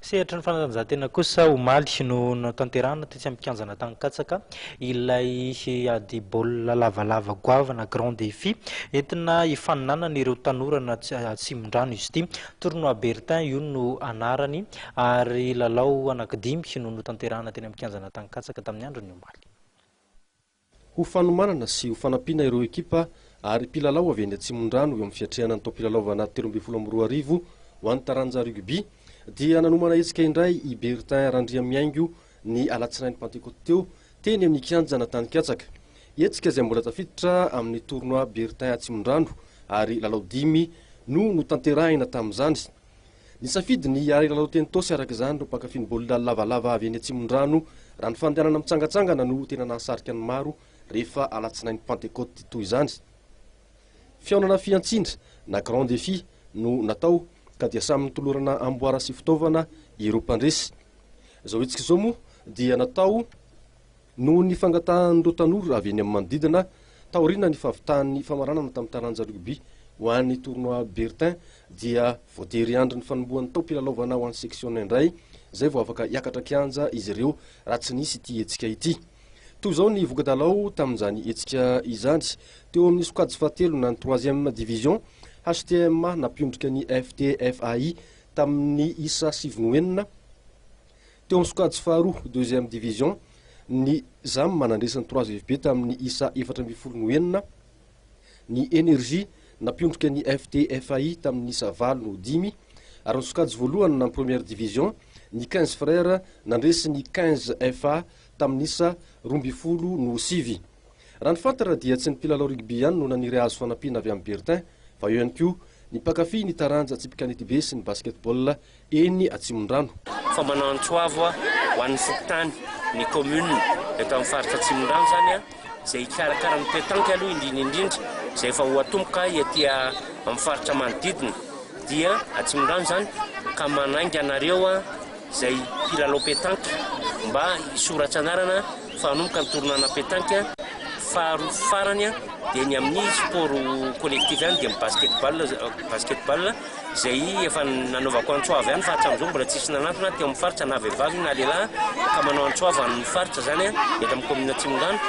Sehatra ny fanatanjahantena kosa omaly no natanterahana tetsy amin'ny kianjana Tankatsaka ilay ady baolina lavalava goavana grand défi entina hifaninanana ireo tanorana Atsimondrano izy ity. Tournoi Bertin io no anarany ary lalao anankidimy no natanterahana teny amin'ny kianjana Tankatsaka tamin'ny andron'ny omaly. Ho fanomanana sy ho fanampiana ireo ekipa ary mpilalao avy eny Atsimondrano eo amin'ny fiatrehana ny tompilalaovana 12 ho an'ny taranja rugby dia nanomana hetsika indray i Bertin Randriamiaingo ny alatsinainy Pentecote teo teny amin'ny kianjana Tankatsaka. Hetsika izay mbola tafiditra amin'ny tournoi Bertin Atsimondrano ary lalao 5 no notanterahina tamin'izany. Nisafidy ny ary lalao teny tosy araka izany no mpankafy baolina lavalava avy eny Atsimondrano raha ny fandehanana mitsangatsangana no tena nahasarika ny maro rehefa alatsinainy Pentecote toy izany. Fiaonana fiantsindra na grand défi no natao ka dia samy nitolorana amboara sy fitaovana ireo mpandresy. Izao hetsika izao moa dia natao no ny fangatahan'ireo tanora avy eny amin'ny manodidina taoriana ny favitahan'ny famaranana tamin'ny taranja rugby ho an'ny tournoi Bertin dia voatery andro ny fanombohan'ny taopilalaovana ho an'ny section indray izay vao afaka hiakatra kianja izy ireo raha tsy nisy ity hetsika ity. Toy izao ny voka-dalao tamin'izany hetsika izany teo amin'ny sokajy fahatelo na ny 3e division HTM nampiondrika ny FTFAI tamin'ny isa 7 teo amin'ny sokajy faharoa 2e division ny ZAM manandresany 3FB tamin'ny isa 4 ny Énergie nampiondrika ny FTFAI tamin'ny isa 5 ary ny sokajy voalohany na ny 1e division ny 15 frères nandresy ny 15 FA tamin'ny isa 25. Raha ny fantara dia tsy ny mpilalao rugby ihany no naniry azo fanampiana avy amin'ny Bertin fa eo ihany koa ny mpankafy ny taranja tsipikanety be sy ny basketball eny Atsimondrano. Fa manao antsoavo ho an'ny fokotany ny commune eto amin'ny faritra Atsimondrano zany izay karakara ny pétanque aloha indrindra izay efa ho atomboka etỳ amin'ny faritra manodidina dia Atsimondrano zany ka manainga anareo izay mpilalao pétanque mba hisoratra anarana fa hanomboka ny tournoi pétanque faharoa farany dia ny amin'ny sport collectif ihany dia basketball izay efa nanaovako antsoavo ihany fa hatramin'izao mbola tsisy nanantona teo amin'ny faritra na vehivavy na lehilahy ka manao antsoavo amin'ny faritra zany eto amin'ny commune Atsimondrano.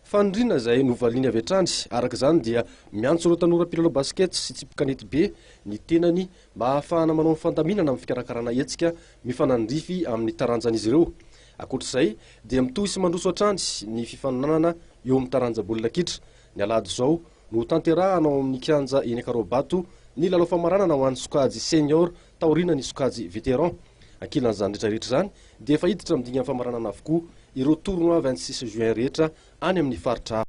Fanindrina izay novaliany avy hatrany araka izany dia miantso ireo tanora mpilalao basket sy tsipikanety be ny tenany mba ahafahana manao fandaminana amin'ny fikarakarana hetsika mifanandrify amin'ny taranjan'izy ireo. Ankoatr'izay dia mitohy sy mandroso hatrany ny fifaninanana eo amin'ny taranja baolina kitra. Ny alahady izao no tanterahana ao amin'ny kianja eny Karobato ny lalao famaranana ho an'ny sokajy senior taoriana ny sokajy vétéran. Ankilan'izany rehetrarehetra izany dia efa hiditra amin'ny dinga famaranana avokoa ireo tournoi 26 juin rehetra any amin'ny faritra